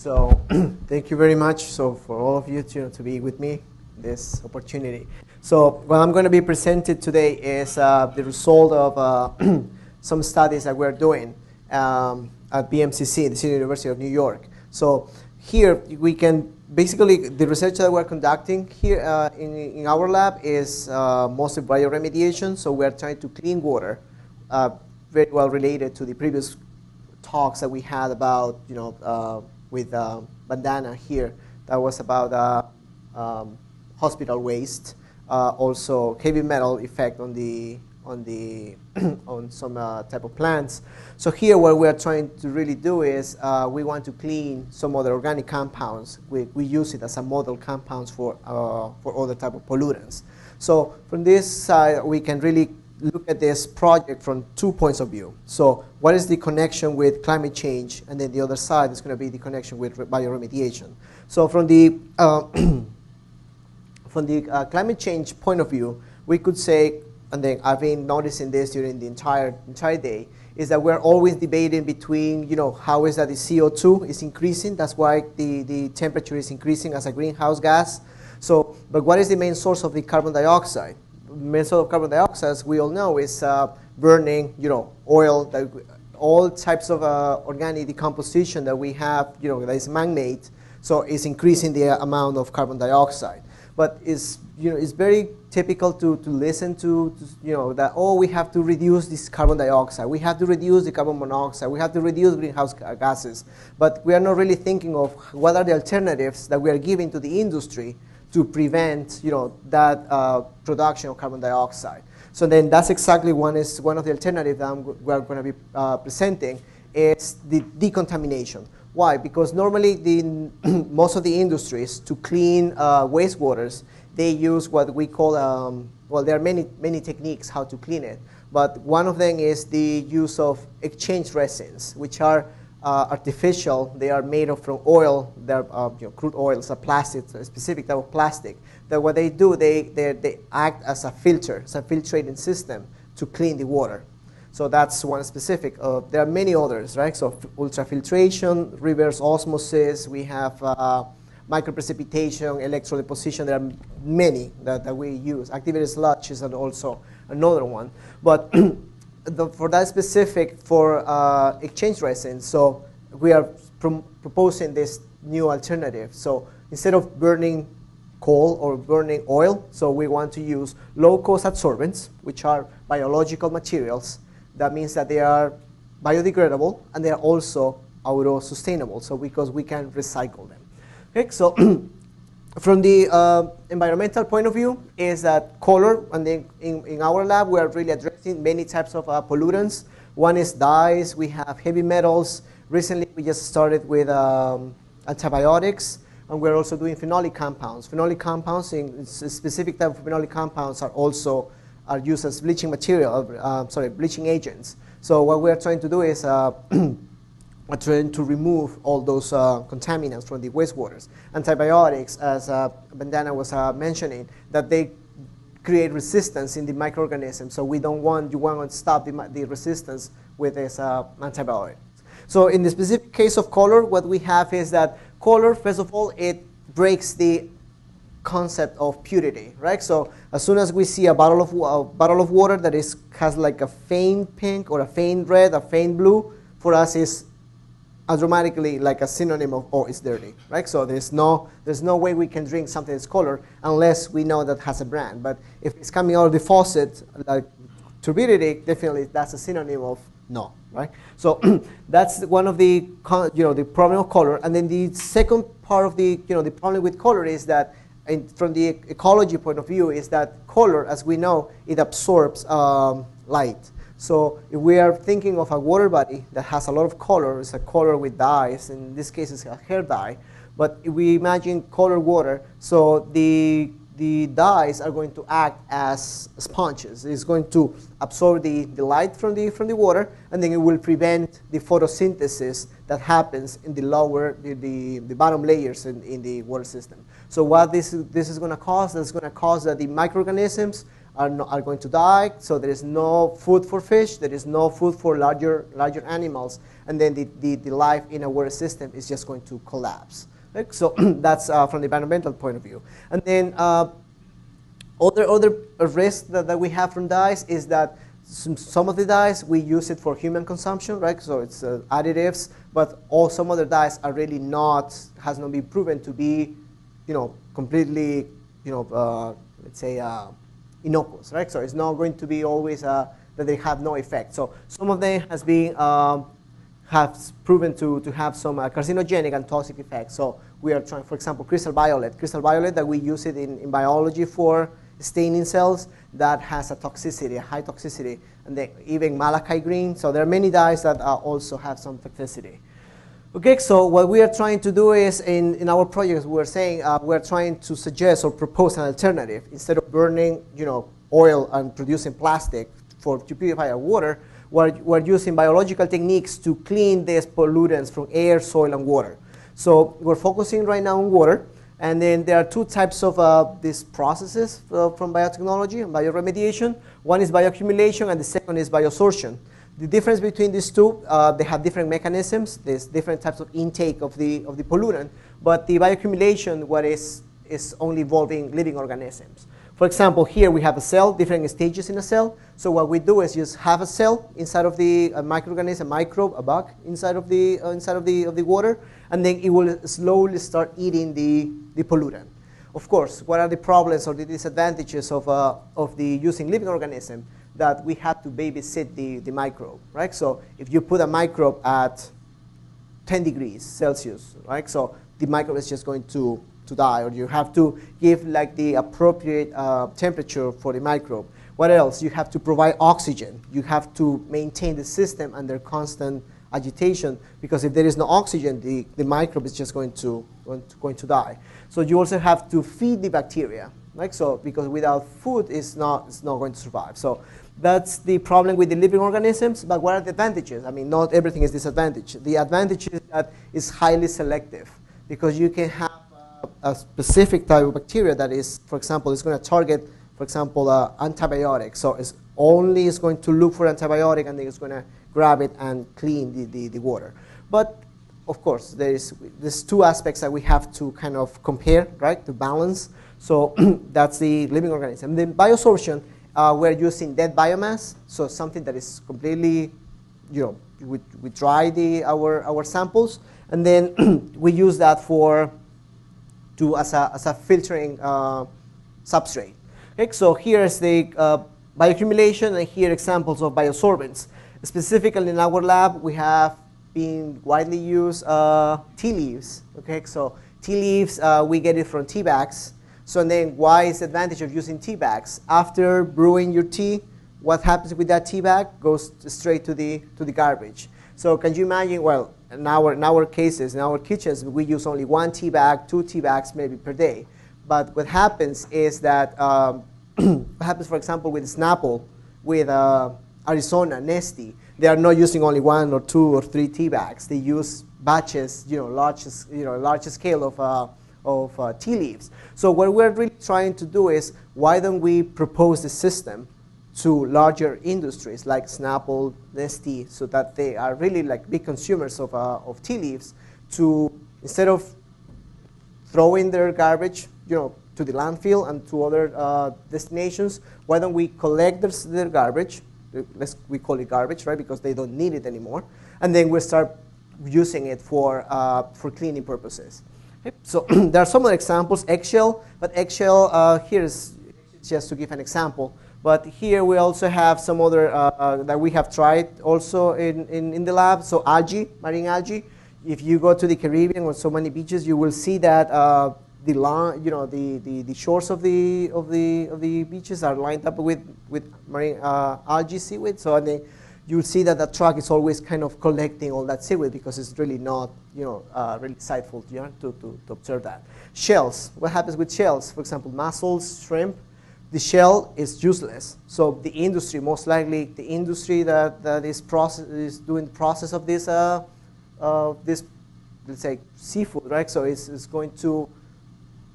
So thank you very much for all of you to be with me this opportunity. So what I'm going to be presented today is the result of some studies that we're doing at BMCC, the City University of New York. So here we can basically, the research that we're conducting here in our lab is mostly bioremediation. So we're trying to clean water, very well related to the previous talks that we had about, with bandana here. That was about hospital waste, also heavy metal effect on on some type of plants. So here what we're trying to really do is we want to clean some other organic compounds. We use it as a model compounds for other type of pollutants. So from this side, we can really look at this project from 2 points of view. So what is the connection with climate change? And then the other side is going to be the connection with bioremediation. So from the climate change point of view, we could say, and then I've been noticing this during the entire day, is that we're always debating between, how is that the CO2 is increasing? That's why the temperature is increasing as a greenhouse gas. So, but what is the main source of the carbon dioxide? Main source of carbon dioxide, as we all know, is burning, oil, all types of organic decomposition that we have, that is man-made. So it's increasing the amount of carbon dioxide. But it's very typical to listen to that, oh, we have to reduce this carbon dioxide, we have to reduce the carbon monoxide, we have to reduce greenhouse gases. But we are not really thinking of what are the alternatives that we are giving to the industry to prevent that production of carbon dioxide. So then that's exactly one of the alternatives that we're going to be presenting is the decontamination. Why? Because normally most of the industries to clean wastewaters, they use what we call, well, there are many techniques how to clean it, but one of them is the use of exchange resins, which are artificial. They are made from oil. They're crude oils, a plastic, a specific type of plastic. That what they do, they act as a filter, it's a filtrating system to clean the water. So that's one specific. There are many others, right? So ultrafiltration, reverse osmosis. We have microprecipitation, electron deposition. There are many that we use. Activated sludge is also another one. But for that specific, for exchange resin, so we are proposing this new alternative. So instead of burning coal or burning oil, so we want to use low-cost adsorbents, which are biological materials. That means that they are biodegradable and they are also auto-sustainable, so because we can recycle them. Okay, so from the environmental point of view is that color, and then in our lab we are really addressing many types of pollutants. One is dyes, we have heavy metals. Recently we just started with antibiotics, and we're also doing phenolic compounds. Phenolic compounds, in specific type of phenolic compounds are used as bleaching material, bleaching agents. So what we're trying to do is we're trying to remove all those contaminants from the wastewaters. Antibiotics, as Bandana was mentioning, that they create resistance in the microorganisms. So you want to stop the resistance with this antibiotic. So in the specific case of color, what we have is that color, first of all, it breaks the concept of purity, right? So as soon as we see a bottle of water that has like a faint pink or a faint red, a faint blue, for us is automatically like a synonym of, oh, it's dirty, right? So there's no way we can drink something that's colored unless we know that has a brand. But if it's coming out of the faucet, like turbidity, definitely that's a synonym of no, right? So that's one of the the problem of color. And then the second part of the the problem with color is that, from the ecology point of view, is that color, as we know, it absorbs light. So if we are thinking of a water body that has a lot of color, it's a color with dyes, in this case it's a hair dye, but if we imagine colored water, so the dyes are going to act as sponges. It's going to absorb the light from the water, and then it will prevent the photosynthesis that happens in the bottom layers in the water system. So what this is going to cause? It's going to cause that the microorganisms are going to die. So there is no food for fish. There is no food for larger animals, and then the life in a water system is just going to collapse. Right? So that's from the environmental point of view. And then other risk that we have from dyes is that some of the dyes we use it for human consumption, right? So it's additives, but some other dyes are really has not been proven to be, completely, let's say innocuous, right? So it's not going to be always that they have no effect. So some of them has been have proven to have some carcinogenic and toxic effects. So we are trying, for example, crystal violet that we use it in biology for staining cells, that has a toxicity, a high toxicity, and then even malachite green. So there are many dyes that also have some toxicity. Okay, so what we are trying to do is, in our projects, we're saying we're trying to suggest or propose an alternative. Instead of burning, oil and producing plastic to purify our water, we're using biological techniques to clean these pollutants from air, soil, and water. So we're focusing right now on water. And then there are two types of these processes from biotechnology and bioremediation. One is bioaccumulation, and the second is biosorption. The difference between these two, they have different mechanisms. There's different types of intake of the pollutant. But the bioaccumulation, what is only involving living organisms. For example, here we have a cell, different stages in a cell. So what we do is just have a cell inside of the microorganism, a microbe, a bug inside of the water, and then it will slowly start eating the pollutant. Of course, what are the problems or the disadvantages of the using living organism? That we have to babysit the microbe, right? So if you put a microbe at 10 degrees Celsius, right? So the microbe is just going to die, or you have to give like the appropriate temperature for the microbe. What else? You have to provide oxygen. You have to maintain the system under constant agitation, because if there is no oxygen, the microbe is just going to die. So you also have to feed the bacteria, right? So because without food, it's not going to survive. So that's the problem with the living organisms. But what are the advantages? I mean, not everything is disadvantage. The advantage is that it's highly selective, because you can have a specific type of bacteria that is, for example, is going to target, for example, antibiotics. So it's going to look for antibiotic, and then it's going to grab it and clean the water. But of course, there's two aspects that we have to kind of compare, right, to balance. So that's the living organism. The biosorption, we're using dead biomass, so something that is completely, we dry our samples, and then we use that as a filtering substrate. Okay, so here's the bioaccumulation, and here examples of biosorbents. Specifically in our lab, we have been widely used tea leaves. Okay, so tea leaves, we get it from tea bags. So then why is the advantage of using tea bags? After brewing your tea, what happens with that tea bag? Goes straight to the garbage. So can you imagine, well, in our cases, in our kitchens, we use only one tea bag, 2 tea bags maybe per day. But what happens is that, what happens, for example, with Snapple, with Arizona, Nestle, they are not using only 1 or 2 or 3 tea bags. They use batches, large scale of tea leaves. So what we're really trying to do is, why don't we propose the system to larger industries like Snapple, Nestle, so that they are really like big consumers of tea leaves, to, instead of throwing their garbage, to the landfill and to other destinations, why don't we collect their garbage? We call it garbage, right? Because they don't need it anymore, and then we start using it for cleaning purposes. Okay? So there are some other examples, eggshell, but eggshell here is just to give an example. But here we also have some other that we have tried also in the lab. So algae, marine algae. If you go to the Caribbean or so many beaches, you will see that the shores of the beaches are lined up with marine algae seaweed. So you'll see that the truck is always kind of collecting all that seaweed, because it's really not really insightful to observe that. Shells. What happens with shells? For example, mussels, shrimp. The shell is useless. So the industry, most likely the industry that is doing the process of this let's say seafood, right? So it's going to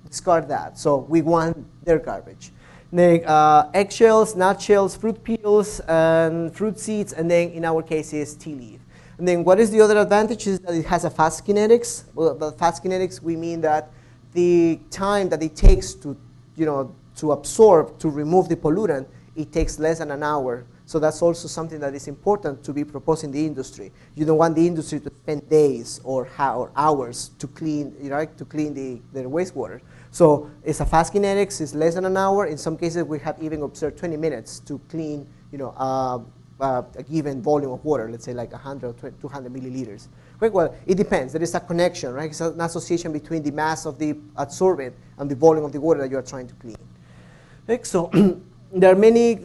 discard that. So we want their garbage. Then eggshells, nutshells, fruit peels, and fruit seeds, and then in our case is tea leaf. And then what is the other advantage is that it has a fast kinetics. Well, by fast kinetics, we mean that the time that it takes to, to absorb, to remove the pollutant, it takes less than an hour. So that's also something that is important to be proposed in the industry. You don't want the industry to spend days or hours to clean, to clean their wastewater. So it's a fast kinetics. It's less than an hour. In some cases, we have even observed 20 minutes to clean, a given volume of water. Let's say like 100 or 200 milliliters. Right? Well, it depends. There is a connection, right? It's an association between the mass of the adsorbent and the volume of the water that you are trying to clean. Right? So there are many.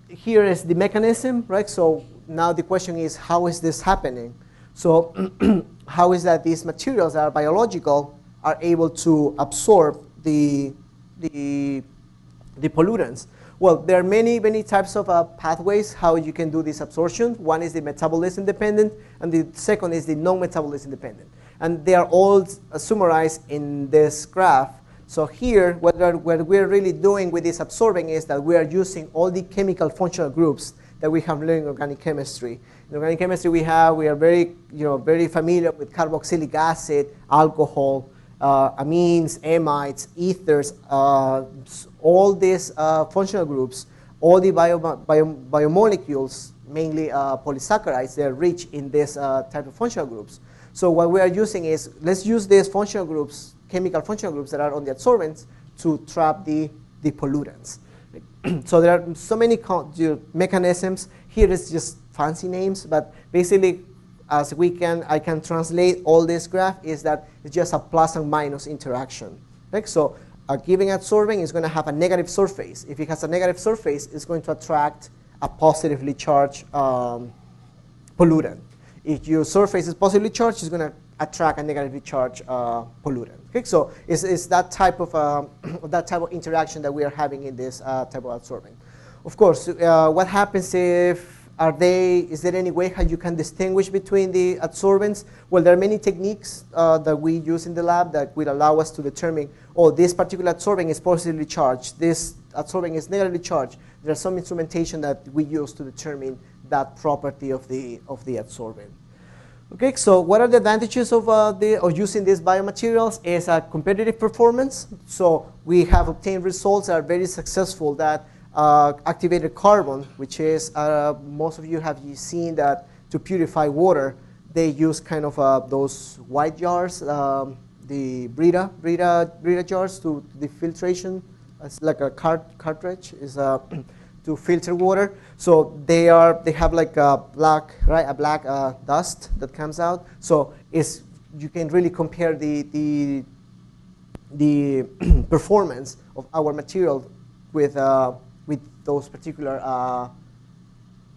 Here is the mechanism, right? So now the question is, how is this happening? So how is that these materials that are biological are able to absorb the pollutants? Well, there are many types of pathways how you can do this absorption. One is the metabolism dependent, and the second is the non-metabolism dependent. And they are all summarized in this graph. So here, what we're really doing with this absorbing is that we are using all the chemical functional groups that we have learned in organic chemistry. In organic chemistry, we are very familiar with carboxylic acid, alcohol, amines, amides, ethers, all these functional groups, all the biomolecules, mainly polysaccharides, they're rich in this type of functional groups. So what we are using is, let's use these functional groups, chemical functional groups that are on the adsorbents to trap the pollutants. So there are so many mechanisms. Here is just fancy names, but basically, as I can translate all this graph is that it's just a plus and minus interaction. Right? So a given adsorbent is going to have a negative surface. If it has a negative surface, it's going to attract a positively charged pollutant. If your surface is positively charged, it's going to attract a negatively charged pollutant. Okay? So it's that type of interaction that we are having in this type of adsorbent. Of course, what happens if is there any way how you can distinguish between the adsorbents? Well, there are many techniques that we use in the lab that will allow us to determine, oh, this particular adsorbent is positively charged, this adsorbent is negatively charged. There's some instrumentation that we use to determine that property of the adsorbent. Okay, so what are the advantages of using these biomaterials? Is a competitive performance. So we have obtained results that are very successful that activated carbon, which is, most of you have seen that to purify water, they use kind of those white jars, the Brita jars to the filtration. It's like a cartridge is to filter water. So they have like a black dust that comes out. So you can really compare the performance of our material with those particular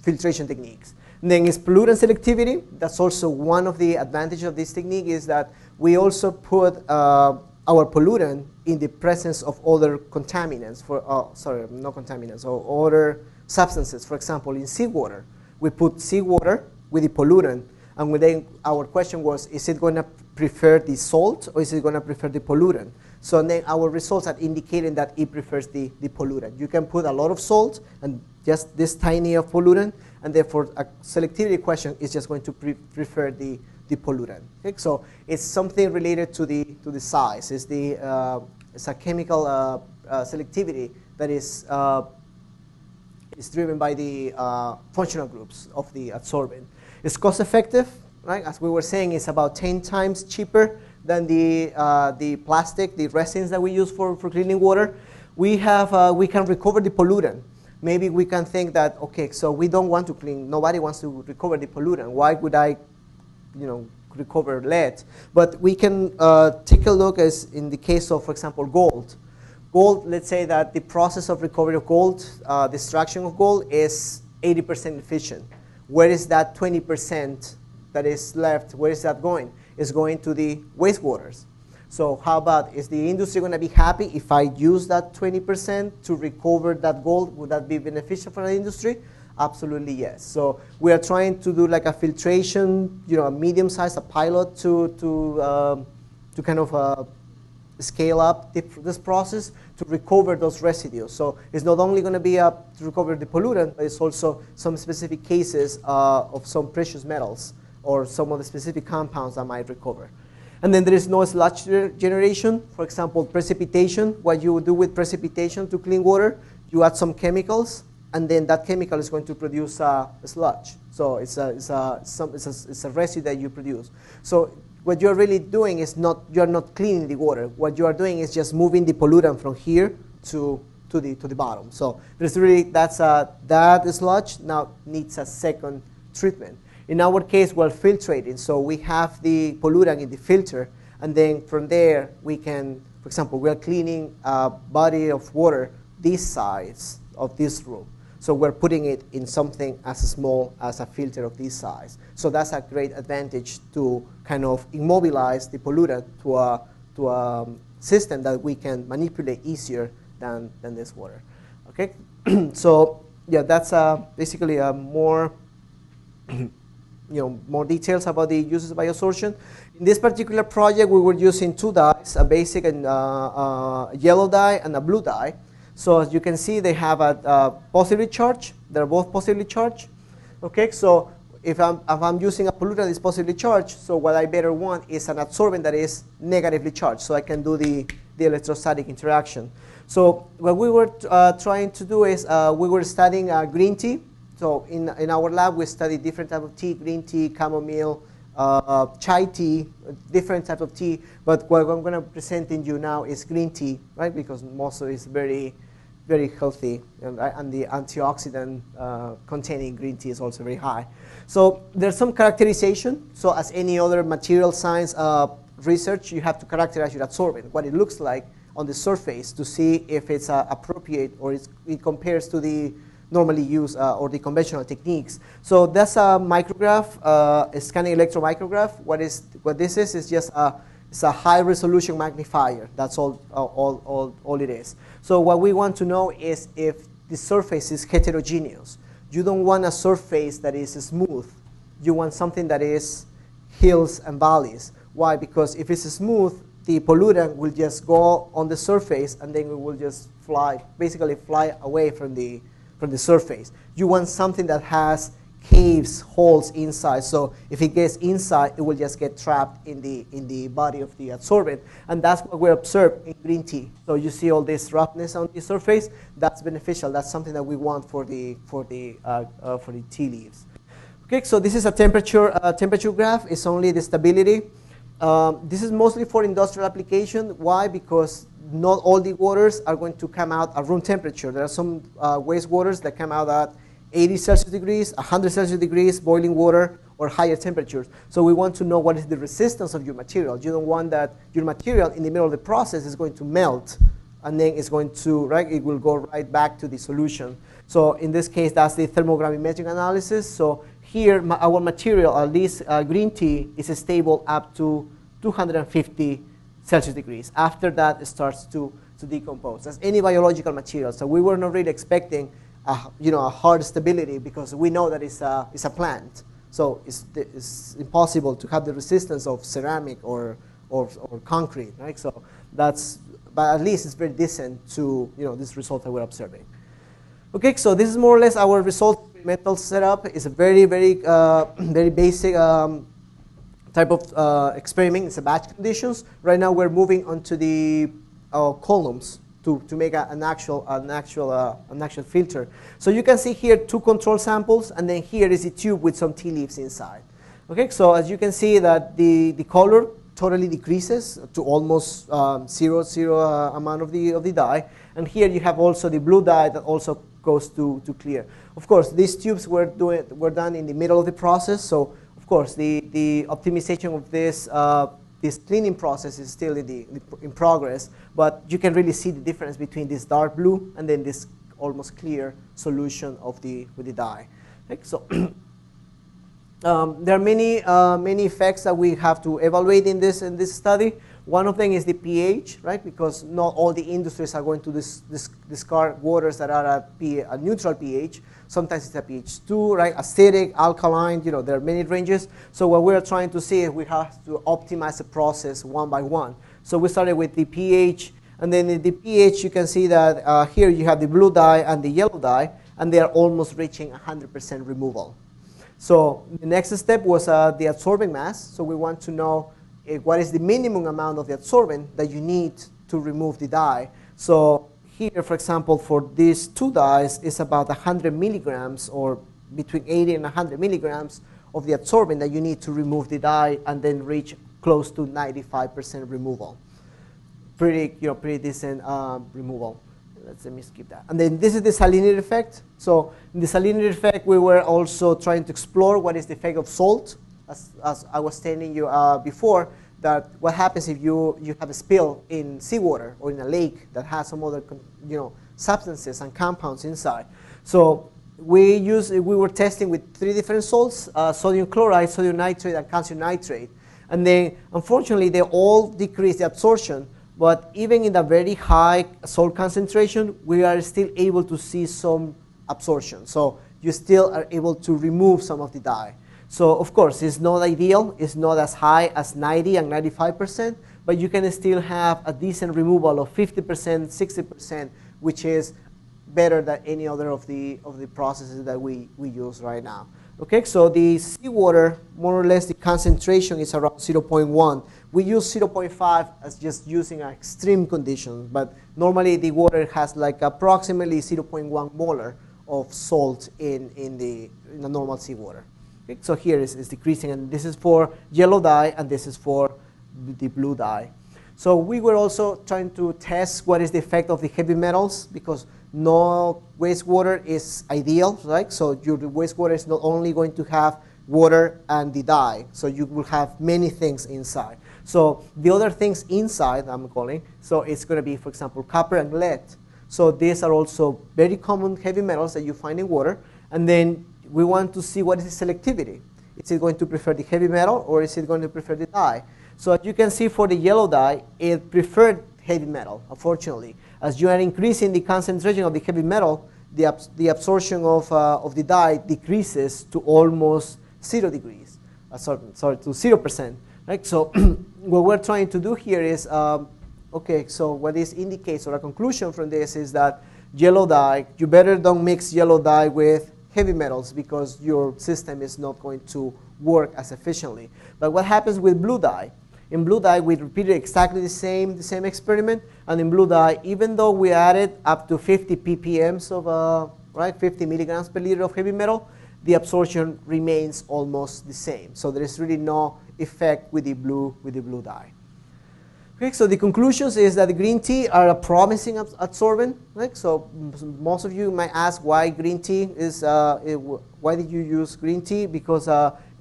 filtration techniques. And then is pollutant selectivity. That's also one of the advantages of this technique is that we also put our pollutant in the presence of other contaminants, or other substances. For example, in seawater, we put seawater with the pollutant, and then our question was, is it going to prefer the salt or is it going to prefer the pollutant? So then our results are indicating that it prefers the pollutant. You can put a lot of salt and just this tiny of pollutant, and therefore a selectivity question is just going to prefer the pollutant. Okay? So it's something related to the size. It's a chemical selectivity that is driven by the functional groups of the adsorbent. It's cost effective, right? As we were saying, it's about 10 times cheaper than the plastic, the resins that we use for cleaning water. We can recover the pollutant. Maybe we can think that, okay, so we don't want to clean, nobody wants to recover the pollutant. Why would I, recover lead? But we can take a look as in the case of, for example, gold. Gold, let's say that the process of recovery of gold, the extraction of gold is 80% efficient. Where is that 20% that is left, where is that going? It's going to the wastewaters. So how about, is the industry going to be happy if I use that 20% to recover that gold? Would that be beneficial for the industry? Absolutely yes. So we are trying to do like a filtration, a medium size, a pilot to kind of scale up this process to recover those residues. So it's not only going to be to recover the pollutant, but it's also some specific cases of some precious metals or some of the specific compounds that might recover. And then there is no sludge generation. For example, precipitation. What you do with precipitation to clean water, you add some chemicals, and then that chemical is going to produce a sludge. So it's a residue that you produce. So what you're really doing is you're not cleaning the water. What you are doing is just moving the pollutant from here to the bottom. So there's really that sludge now needs a second treatment. In our case, we're filtrating, so we have the pollutant in the filter, and then from there we can, for example, we're cleaning a body of water this size of this room. So we're putting it in something as small as a filter of this size. So that's a great advantage to kind of immobilize the pollutant to a system that we can manipulate easier than this water. Okay, so yeah, that's basically a more more details about the uses of bioabsorption. In this particular project, we were using two dyes, a basic and yellow dye and a blue dye. So as you can see, they have a positively charged. They're both positively charged. Okay, so if I'm using a pollutant that is positively charged, so what I better want is an adsorbent that is negatively charged, so I can do the electrostatic interaction. So what we were trying to do is we were studying green tea. So in our lab, we study different types of tea: green tea, chamomile, chai tea, different types of tea. But what I'm going to present in you now is green tea, right? Because most of it is very, very healthy, and the antioxidant containing green tea is also very high. So there's some characterization. So as any other material science research, you have to characterize your adsorbent, what it looks like on the surface, to see if it's appropriate or it compares to the normally used or the conventional techniques. So that's a micrograph, a scanning electron micrograph. What this is just it's a high resolution magnifier. That's all it is. So what we want to know is if the surface is heterogeneous. You don't want a surface that is smooth. You want something that is hills and valleys. Why? Because if it's smooth, the pollutant will just go on the surface, and then it will just basically fly away from the surface. You want something that has caves, holes inside. So if it gets inside, it will just get trapped in the body of the adsorbent. And that's what we observe in green tea. So you see all this roughness on the surface. That's beneficial. That's something that we want for the tea leaves. Okay, so this is a temperature graph. It's only the stability. This is mostly for industrial application. Why? Because not all the waters are going to come out at room temperature. There are some wastewaters that come out at 80 Celsius degrees, 100 Celsius degrees, boiling water, or higher temperatures. So we want to know what is the resistance of your material. You don't want that your material in the middle of the process is going to melt, and then it's going to, it will go right back to the solution. So in this case, that's the thermogravimetric analysis. So here, our material, at least green tea, is stable up to 250 Celsius degrees. After that, it starts to decompose, as any biological material. So we were not really expecting a hard stability, because we know that it's a plant. So it's impossible to have the resistance of ceramic or concrete, right? So but at least it's very decent to this result that we're observing. Okay, so this is more or less our result. Experimental setup is a very, very, very basic type of experiment. It's a batch conditions. Right now we're moving onto the columns to make an actual filter. So you can see here two control samples, and then here is a tube with some tea leaves inside. Okay, so as you can see that the color totally decreases to almost zero amount of the dye, and here you have also the blue dye that also goes to clear. Of course, these tubes were done in the middle of the process, so of course the optimization of this cleaning process is still in progress, but you can really see the difference between this dark blue and then this almost clear solution with the dye. Okay, so there are many effects that we have to evaluate in this study. One of them is the pH, right? Because not all the industries are going to discard waters that are at a neutral pH. Sometimes it's a pH 2, right? Acidic, alkaline, there are many ranges. So what we're trying to see is we have to optimize the process one by one. So we started with the pH, and then in the pH you can see that here you have the blue dye and the yellow dye, and they are almost reaching 100% removal. So the next step was the adsorbing mass. So we want to know what is the minimum amount of the adsorbent that you need to remove the dye. So here, for example, for these two dyes, it's about 100 milligrams, or between 80 and 100 milligrams of the adsorbent that you need to remove the dye and then reach close to 95% removal. Pretty decent removal. Let me skip that. And then this is the salinity effect. So in the salinity effect, we were also trying to explore what is the effect of salt. As I was telling you before, that what happens if you have a spill in seawater or in a lake that has some other substances and compounds inside. So we were testing with 3 different salts: sodium chloride, sodium nitrate, and calcium nitrate. And then unfortunately they all decrease the absorption. But even in a very high salt concentration, we are still able to see some absorption. So you still are able to remove some of the dye. So of course, it's not ideal. It's not as high as 90 and 95%, but you can still have a decent removal of 50%, 60%, which is better than any other of the processes that we use right now. Okay, so the seawater, more or less, the concentration is around 0.1. We use 0.5 as just using an extreme condition, but normally the water has like approximately 0.1 molar of salt in the normal seawater. Okay, so here is decreasing, and this is for yellow dye, and this is for the blue dye. So we were also trying to test what is the effect of the heavy metals, because no wastewater is ideal, right? So your wastewater is not only going to have water and the dye, so you will have many things inside. So the other things inside, I'm calling, so it's going to be, for example, copper and lead. So these are also very common heavy metals that you find in water. And then we want to see what is the selectivity. Is it going to prefer the heavy metal, or is it going to prefer the dye? So as you can see for the yellow dye, it preferred heavy metal, unfortunately. As you are increasing the concentration of the heavy metal, the absorption of the dye decreases to almost 0 degrees. Sorry, to 0%. Right? So what we're trying to do here is, okay, so what this indicates, or a conclusion from this, is that yellow dye, you better don't mix yellow dye with heavy metals, because your system is not going to work as efficiently. But what happens with blue dye? In blue dye, we repeated exactly the same experiment. And in blue dye, even though we added up to 50 ppms of, 50 milligrams per liter of heavy metal, the absorption remains almost the same. So there is really no effect with the blue dye. Okay, so the conclusions is that the green tea are a promising adsorbent. Right? So most of you might ask why green tea is, why did you use green tea? Because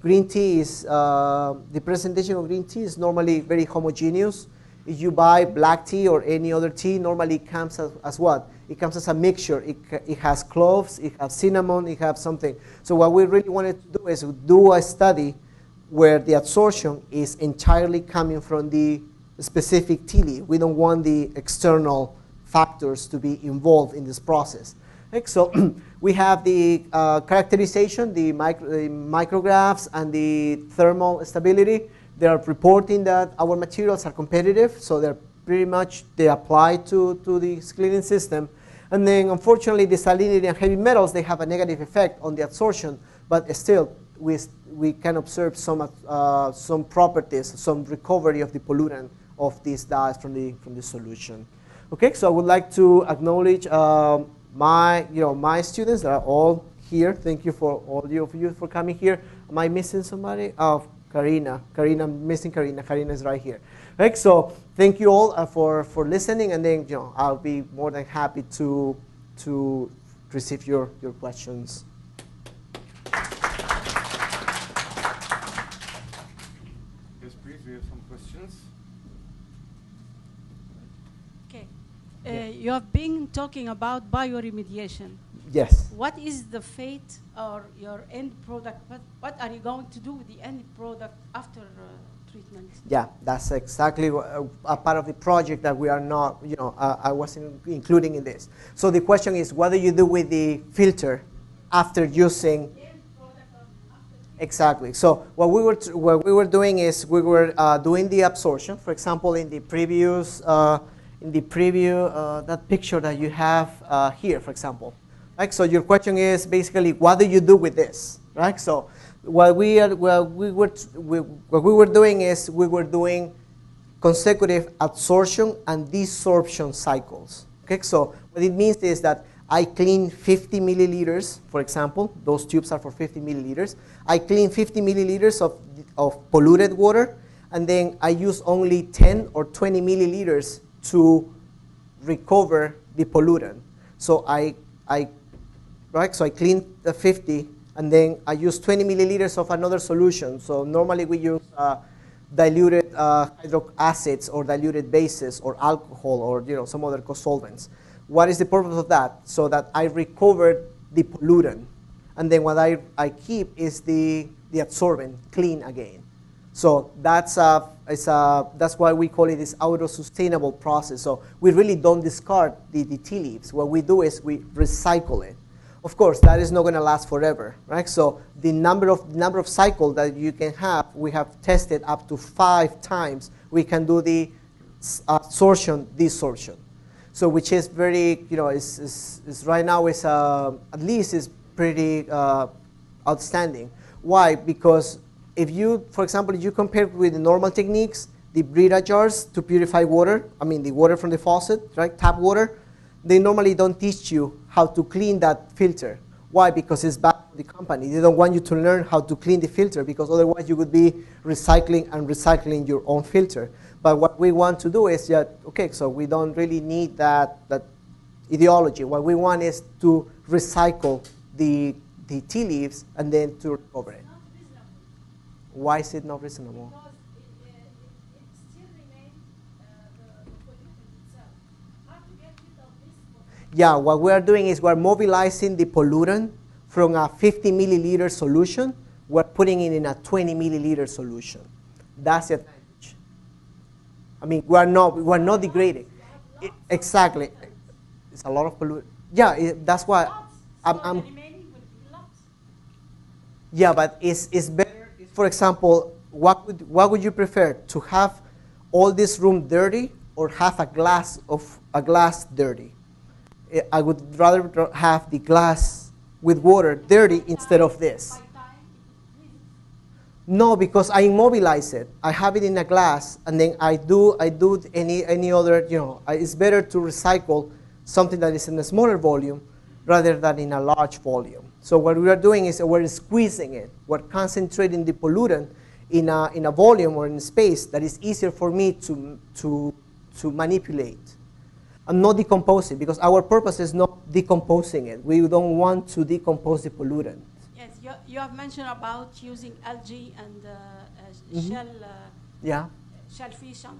green tea is, the presentation of green tea is normally very homogeneous. If you buy black tea or any other tea, normally it comes as what? It comes as a mixture. It has cloves, it has cinnamon, it has something. So what we really wanted to do is do a study where the adsorption is entirely coming from the specific tea leaf. We don't want the external factors to be involved in this process. Okay, so we have the characterization, the micrographs, and the thermal stability. They are reporting that our materials are competitive, so they're pretty much, they apply to the cleaning system. And then, unfortunately, the salinity and heavy metals, they have a negative effect on the adsorption, but still, we can observe some properties, some recovery of the pollutant of these dyes from the solution. Okay, so I would like to acknowledge my students that are all here. Thank you for all of you for coming here. Am I missing somebody? Oh, Karina, I'm missing Karina. Karina is right here. Right, so thank you all for listening, and then I'll be more than happy to receive your questions. Yes, please. We have some questions. Okay, you have been talking about bioremediation. Yes. What is the fate or your end product? What are you going to do with the end product after treatment? Yeah, that's exactly a part of the project that we are not, I wasn't including in this. So the question is, what do you do with the filter after using? Exactly. So what we were doing is we were doing the absorption. For example, in the previous that picture that you have here, for example. Right. So your question is basically, what do you do with this? Right. So what we were doing is we were doing consecutive adsorption and desorption cycles. Okay. So what it means is that I clean 50 milliliters, for example. Those tubes are for 50 milliliters. I clean 50 milliliters of polluted water, and then I use only 10 or 20 milliliters to recover the pollutant. So I clean the 50, and then I use 20 milliliters of another solution. So normally we use diluted hydrochloric acids or diluted bases or alcohol or some other co-solvents. What is the purpose of that? So that I recovered the pollutant, and then what I keep is the adsorbent clean again. So that's why we call it this auto-sustainable process. So we really don't discard the tea leaves. What we do is we recycle it. Of course, that is not going to last forever, right? So the number of cycles that you can have, we have tested up to 5 times. We can do the adsorption, desorption. So which is very, is right now is at least is pretty outstanding. Why? Because if you, for example, if you compare with the normal techniques, the Brita jars to purify water, the water from the faucet, right, tap water, they normally don't teach you how to clean that filter. Why? Because it's bad for the company. They don't want you to learn how to clean the filter, because otherwise you would be recycling your own filter. But what we want to do is that, okay, so we don't really need that ideology. What we want is to recycle the tea leaves and then to recover it. Not reasonable. Why is it not reasonable? Because it still remains the pollutant itself. How to get rid of this pollutant? Yeah, what we are doing is we're mobilizing the pollutant from a 50 milliliter solution. We're putting it in a 20 milliliter solution. That's the advantage. We're not degrading. Exactly. It's a lot of pollutant. Yeah, that's why The remaining will be lots. Yeah, but it's better. For example, what would you prefer, to have all this room dirty or have a glass dirty? I would rather have the glass with water dirty instead of this. By time, it increases. No, because I immobilize it. I have it in a glass, and then I do any other. It's better to recycle something that is in a smaller volume rather than in a large volume. So what we are doing is we're squeezing it. We're concentrating the pollutant in a volume or in space that is easier for me to manipulate. And not decompose it, because our purpose is not decomposing it. We don't want to decompose the pollutant. Yes, you have mentioned about using algae and shellfish and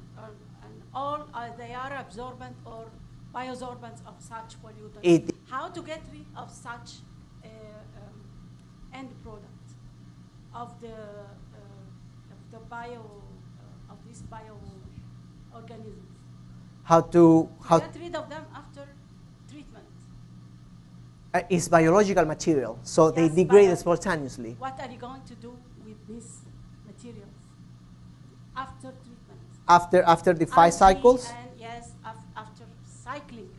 all they are absorbent or biosorbents of such pollutants. How to get rid of such end product of these bioorganisms? How to get rid of them after treatment? It's biological material, so Yes, they degrade spontaneously. What are you going to do with these materials after treatment? After the 5 cycles? And yes, after recycling.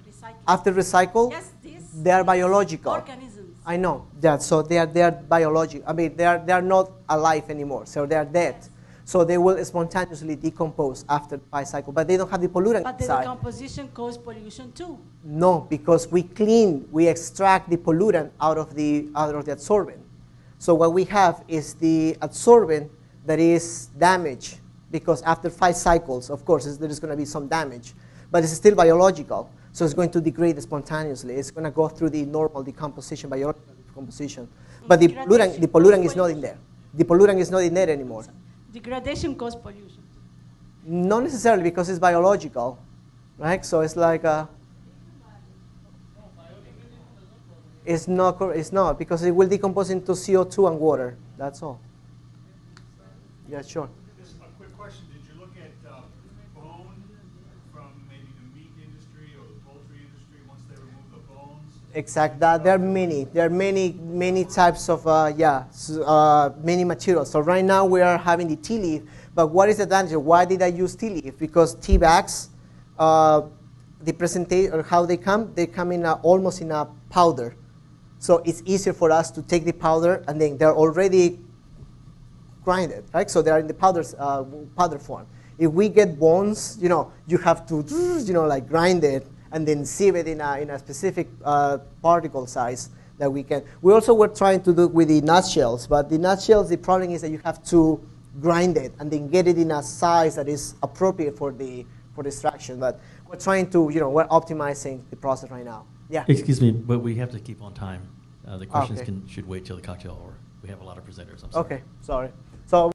After recycle? Yes, they are biological. Organisms. I know. Yeah, so they are biological. They are not alive anymore, so they are dead. Yes. So they will spontaneously decompose after 5 cycles, but they don't have the pollutant But the inside. decomposition causes pollution too. No, because we extract the pollutant out of the adsorbent. So what we have is the adsorbent that is damaged, because after 5 cycles, of course, there is going to be some damage, but it's still biological. So it's going to degrade spontaneously. It's going to go through the normal decomposition, biological decomposition. But the pollutant is not in there. The pollutant is not in there anymore. Degradation causes pollution. Not necessarily, because it's biological, right? So it's like it's not, because it will decompose into CO2 and water. That's all. Yeah, sure. Just a quick question. Did you look at bone from maybe the meat industry or the poultry industry once they remove the bones? Exact. There are many. There are many types of many materials. So right now we are having the tea leaf. But what is the advantage? Why did I use tea leaf? Because tea bags, the presentation or how they come in almost in a powder. So it's easier for us to take the powder and then they're already grinded, right? So they are in the powder form. If we get bones, you have to, like grind it and then sieve it in a specific particle size that we can. We also were trying to do it with the nutshells, but the nutshells, the problem is that you have to grind it and then get it in a size that is appropriate for the extraction. But we're trying to, we're optimizing the process right now. Yeah. Excuse me, but we have to keep on time. The questions should wait till the cocktail hour. We have a lot of presenters. I'm sorry. Okay, sorry. So.